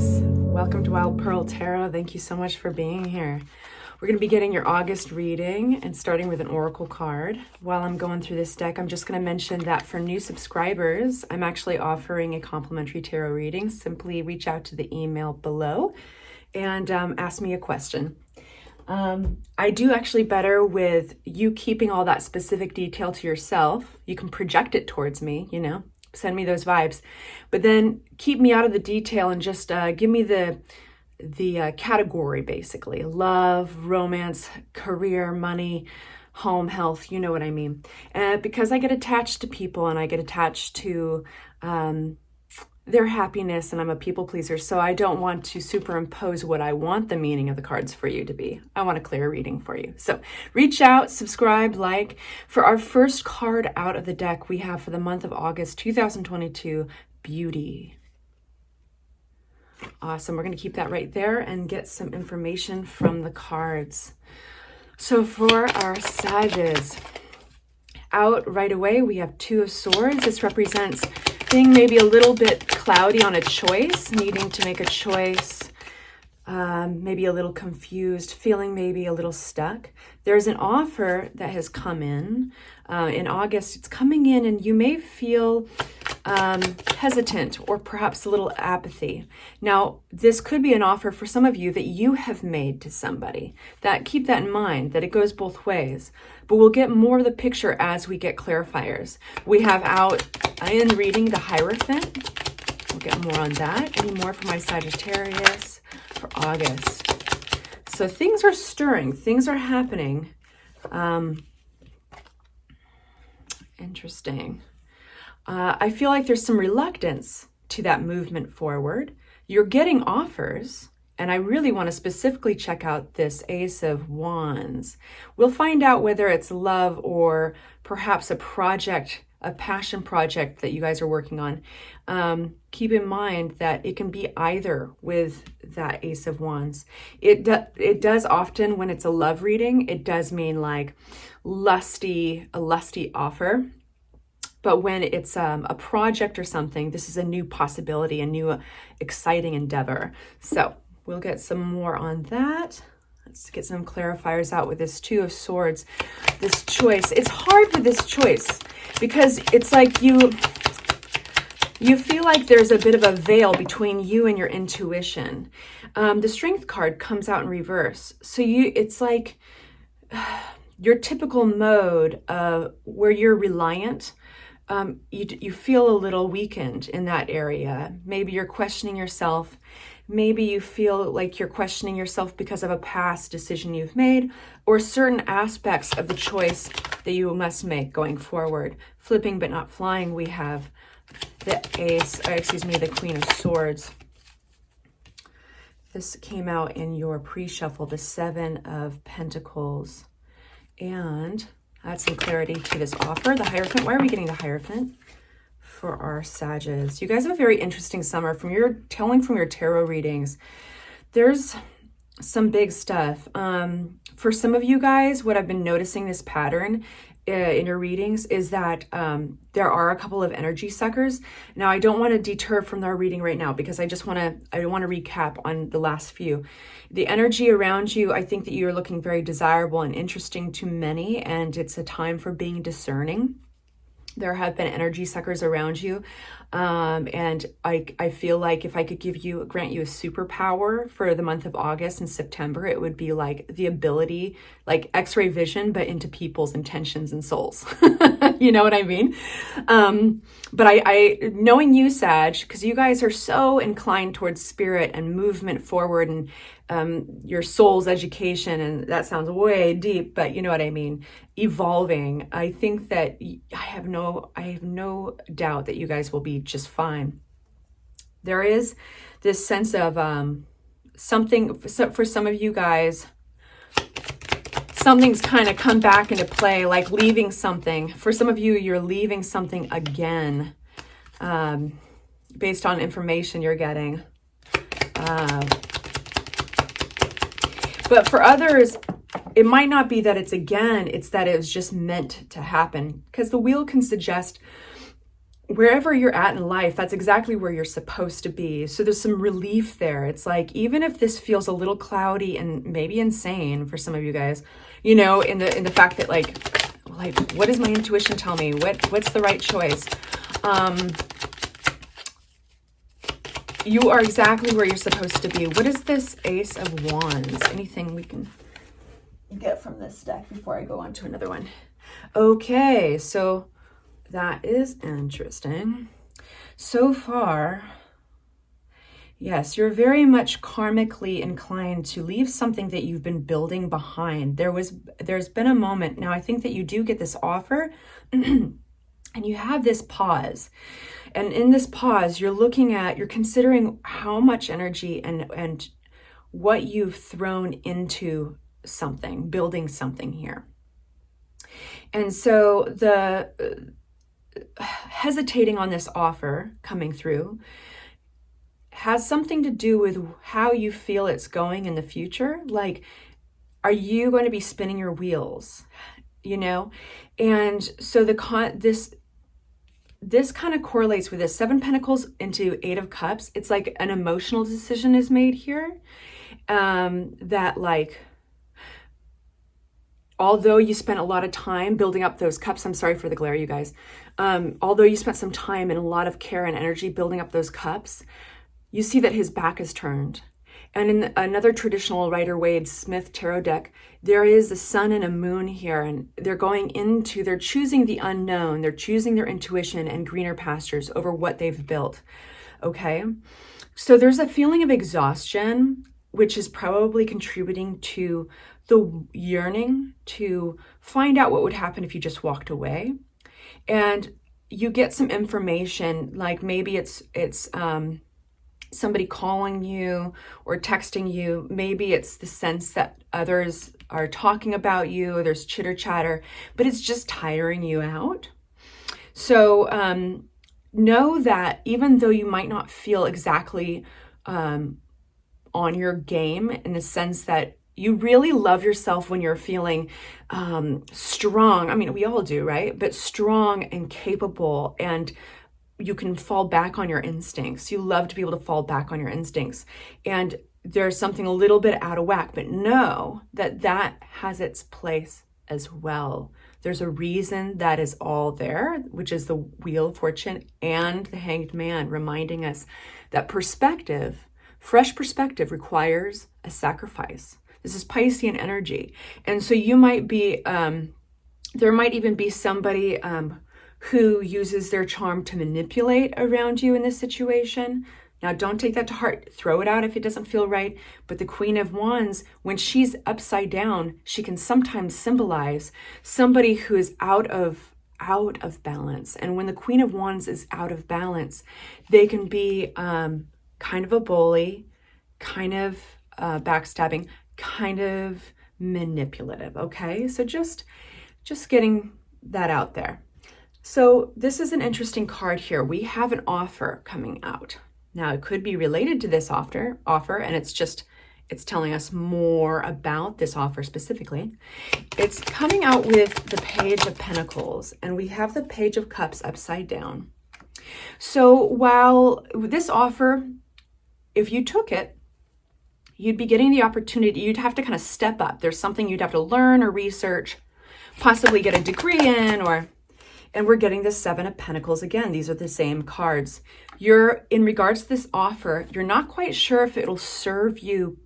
Sagittarius. Welcome to Wild Pearl Tarot. Thank you so much for being here. We're going to be getting your August reading and starting with an oracle card. While I'm going through this deck, I'm just going to mention that for new subscribers, I'm actually offering a complimentary tarot reading. Simply reach out to the email below and ask me a question. I do actually better with you keeping all that specific detail to yourself. You can project it towards me, you know, send me those vibes, but then keep me out of the detail and just give me the category, basically: love, romance, career, money, home, health, you know what I mean. Because I get attached to people and I get attached to their happiness, and I'm a people pleaser, so I don't want to superimpose what I want the meaning of the cards for you to be. I want a clear reading for you. So reach out, subscribe, like. For our first card out of the deck, we have for the month of August 2022, Beauty. Awesome. We're going to keep that right there and get some information from the cards. So for our Sages, out right away, we have Two of Swords. This represents being maybe a little bit cloudy on a choice, needing to make a choice, maybe a little confused, feeling maybe a little stuck. There's an offer that has come in August. It's coming in and you may feel hesitant or perhaps a little apathy. Now, this could be an offer for some of you that you have made to somebody. Keep that in mind, that it goes both ways. But we'll get more of the picture as we get clarifiers. We have out in reading the Hierophant. We'll get more on that. Any more for my Sagittarius for August? So things are stirring. Things are happening. Interesting. I feel like there's some reluctance to that movement forward. You're getting offers, and I really want to specifically check out this Ace of Wands. We'll find out whether it's love or perhaps a project, a passion project that you guys are working on. Keep in mind that it can be either with that Ace of Wands. It does often, when it's a love reading, it does mean like a lusty offer. But when it's a project or something, this is a new possibility, a new exciting endeavor. So we'll get some more on that. Let's get some clarifiers out with this Two of Swords, this choice. It's hard with this choice because it's like you feel like there's a bit of a veil between you and your intuition. The Strength card comes out in reverse. So it's like your typical mode where you're reliant. You feel a little weakened in that area. Maybe you're questioning yourself. Maybe you feel like you're questioning yourself because of a past decision you've made or certain aspects of the choice that you must make going forward. Flipping but not flying, we have the Queen of Swords. This came out in your pre-shuffle, the Seven of Pentacles. And add some clarity to this offer. The Hierophant. Why are we getting the Hierophant for our Sages? You guys have a very interesting summer. From your tarot readings, there's some big stuff. For some of you guys, what I've been noticing, this pattern in your readings, is that there are a couple of energy suckers. Now, I don't want to deter from our reading right now because I want to recap on the last few. The energy around you, I think that you're looking very desirable and interesting to many, and it's a time for being discerning. There have been energy suckers around you, and I feel like if I could grant you a superpower for the month of August and September, it would be like the ability, like X-ray vision, but into people's intentions and souls. You know what I mean? But I knowing you, Sag, because you guys are so inclined towards spirit and movement forward and your soul's education, and that sounds way deep, but you know what I mean, evolving. I think that I have no doubt that you guys will be just fine. There is this sense of something for some of you guys. Something's kind of come back into play, like leaving something. For some of you, you're leaving something again, based on information you're getting. But for others, it might not be that it's again, it's that it was just meant to happen. Because the wheel can suggest wherever you're at in life, that's exactly where you're supposed to be. So there's some relief there. It's like, even if this feels a little cloudy and maybe insane for some of you guys, you know, in the fact that like, what does my intuition tell me? What's the right choice? You are exactly where you're supposed to be. What is this Ace of Wands? Anything we can get from this deck before I go on to another one? Okay, so that is interesting. So far, yes, you're very much karmically inclined to leave something that you've been building behind. There's been a moment. Now, I think that you do get this offer and you have this pause. And in this pause, you're considering how much energy and what you've thrown into something, building something here. And so the hesitating on this offer coming through has something to do with how you feel it's going in the future. Like, are you going to be spinning your wheels, you know? And so this kind of correlates with this 7 Pentacles into 8 of Cups. It's like an emotional decision is made here. That like, although you spent a lot of time building up those cups, I'm sorry for the glare, you guys. Although you spent some time and a lot of care and energy building up those cups, you see that his back is turned. And in another traditional Rider-Waite Smith tarot deck, there is a sun and a moon here, and they're choosing the unknown. They're choosing their intuition and greener pastures over what they've built. Okay. So there's a feeling of exhaustion, which is probably contributing to the yearning to find out what would happen if you just walked away. And you get some information, like maybe it's somebody calling you or texting you. Maybe it's the sense that others are talking about you, or there's chitter chatter, but it's just tiring you out. So know that even though you might not feel exactly on your game, in the sense that you really love yourself when you're feeling strong. I mean, we all do, right? But strong and capable, and you can fall back on your instincts. You love to be able to fall back on your instincts. And there's something a little bit out of whack, but know that that has its place as well. There's a reason that is all there, which is the Wheel of Fortune and the Hanged Man, reminding us that perspective, fresh perspective, requires a sacrifice. This is Piscean energy. And so you might be, there might even be somebody who uses their charm to manipulate around you in this situation. Now, don't take that to heart. Throw it out if it doesn't feel right. But the Queen of Wands, when she's upside down, she can sometimes symbolize somebody who is out of balance. And when the Queen of Wands is out of balance, they can be kind of a bully, kind of backstabbing, kind of manipulative. Okay, so just getting that out there. So this is an interesting card here. We have an offer coming out. Now, it could be related to this offer, and it's telling us more about this offer specifically. It's coming out with the Page of Pentacles, and we have the Page of Cups upside down. So while this offer, if you took it, you'd be getting the opportunity, you'd have to kind of step up. There's something you'd have to learn or research, possibly get a degree in, and we're getting the 7 of Pentacles again. These are the same cards. In regards to this offer, you're not quite sure if it'll serve you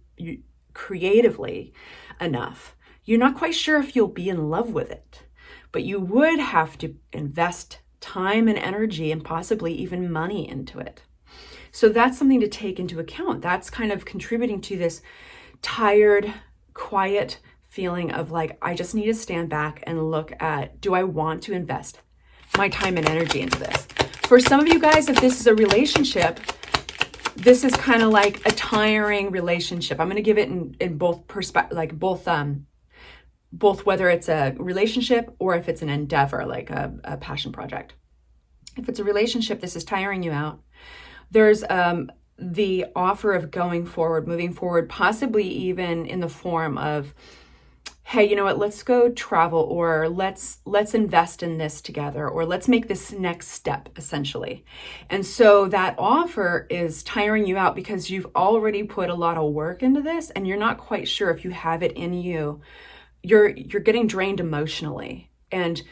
creatively enough. You're not quite sure if you'll be in love with it, but you would have to invest time and energy and possibly even money into it. So that's something to take into account. That's kind of contributing to this tired, quiet feeling of like, I just need to stand back and look at, do I want to invest my time and energy into this? For some of you guys, if this is a relationship, this is kind of like a tiring relationship. I'm going to give it in both perspectives, like both whether it's a relationship or if it's an endeavor, like a passion project. If it's a relationship, this is tiring you out. There's the offer of going forward, moving forward, possibly even in the form of hey, you know what, let's go travel, or let's invest in this together, or let's make this next step, essentially. And so that offer is tiring you out because you've already put a lot of work into this and you're not quite sure if you have it in you. You're getting drained emotionally, and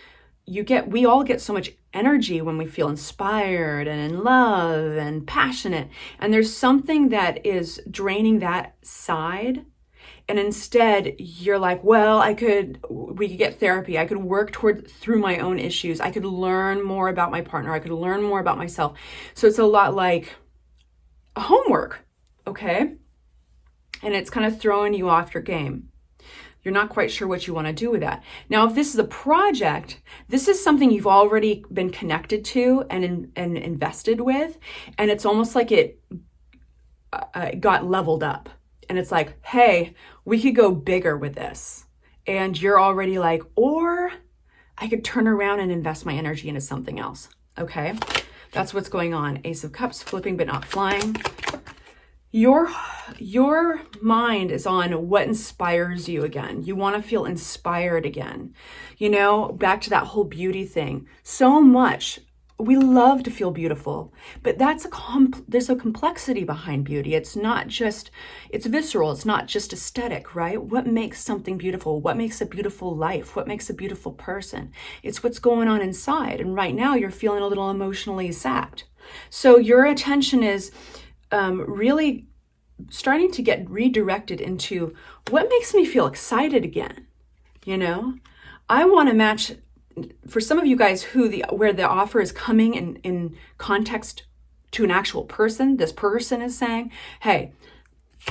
we all get so much energy when we feel inspired and in love and passionate, and there's something that is draining that side. And instead you're like, well, we could get therapy. I could work through my own issues. I could learn more about my partner. I could learn more about myself. So it's a lot like homework, okay? And it's kind of throwing you off your game. You're not quite sure what you want to do with that. Now, if this is a project, this is something you've already been connected to and invested with. And it's almost like it got leveled up. And it's like, hey, we could go bigger with this. And you're already like, or I could turn around and invest my energy into something else. Okay, that's what's going on. Ace of Cups, flipping but not flying. Your mind is on what inspires you again. You want to feel inspired again. You know, back to that whole beauty thing. So much. We love to feel beautiful, but there's a complexity behind beauty. It's visceral. It's not just aesthetic, right? What makes something beautiful? What makes a beautiful life? What makes a beautiful person? It's what's going on inside. And right now you're feeling a little emotionally sapped. So your attention is really starting to get redirected into what makes me feel excited again. You know, I want to match. For some of you guys where the offer is coming in context to an actual person, this person is saying, hey,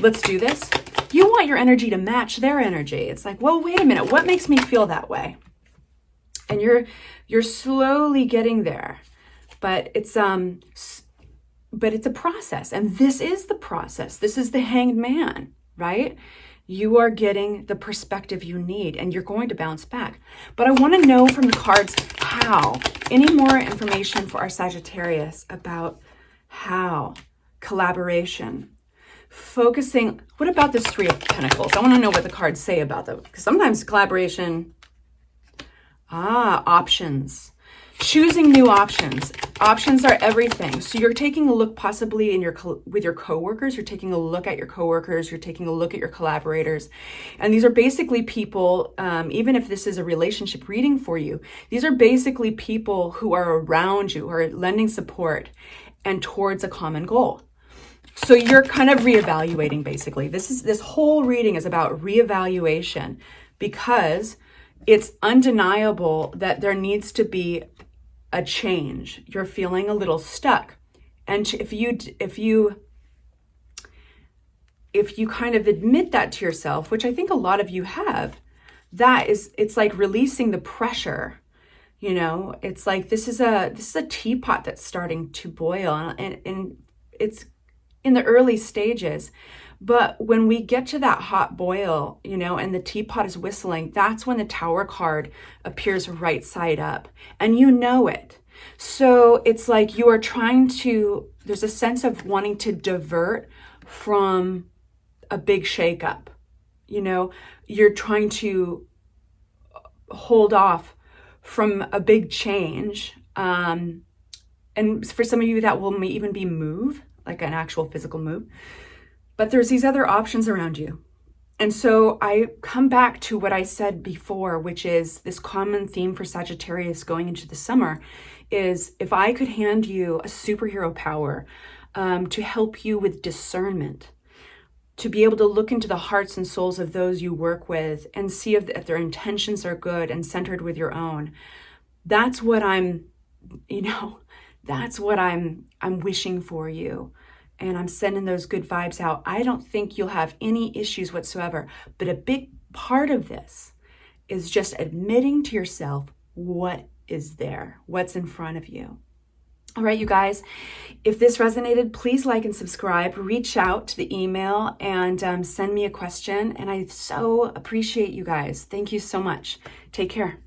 let's do this. You want your energy to match their energy. It's like, well, wait a minute, what makes me feel that way? And you're slowly getting there, but it's a process. And this is the process. This is the Hanged Man, right? You are getting the perspective you need, and you're going to bounce back. But I want to know from the cards how. Any more information for our Sagittarius about how? Collaboration. Focusing. What about this Three of Pentacles? I want to know what the cards say about them. Because sometimes collaboration. Options. Choosing new options. Options are everything. So you're taking a look possibly with your coworkers. You're taking a look at your coworkers. You're taking a look at your collaborators. And these are basically people, even if this is a relationship reading for you, these are basically people who are around you, who are lending support and towards a common goal. So you're kind of reevaluating, basically. This whole reading is about reevaluation, because it's undeniable that there needs to be a change. You're feeling a little stuck. And if you kind of admit that to yourself, which I think a lot of you have, it's like releasing the pressure. You know, it's like this is a teapot that's starting to boil, and it's in the early stages. But when we get to that hot boil, you know, and the teapot is whistling, that's when the Tower card appears right side up, and you know it. So it's like there's a sense of wanting to divert from a big shakeup. You know, you're trying to hold off from a big change. And for some of you, that will even be move, like an actual physical move. But there's these other options around you. And so I come back to what I said before, which is this common theme for Sagittarius going into the summer is, if I could hand you a superhero power to help you with discernment, to be able to look into the hearts and souls of those you work with and see if their intentions are good and centered with your own. That's what I'm wishing for you. And I'm sending those good vibes out. I don't think you'll have any issues whatsoever. But a big part of this is just admitting to yourself what is there, what's in front of you. All right, you guys, if this resonated, please like and subscribe. Reach out to the email and send me a question. And I so appreciate you guys. Thank you so much. Take care.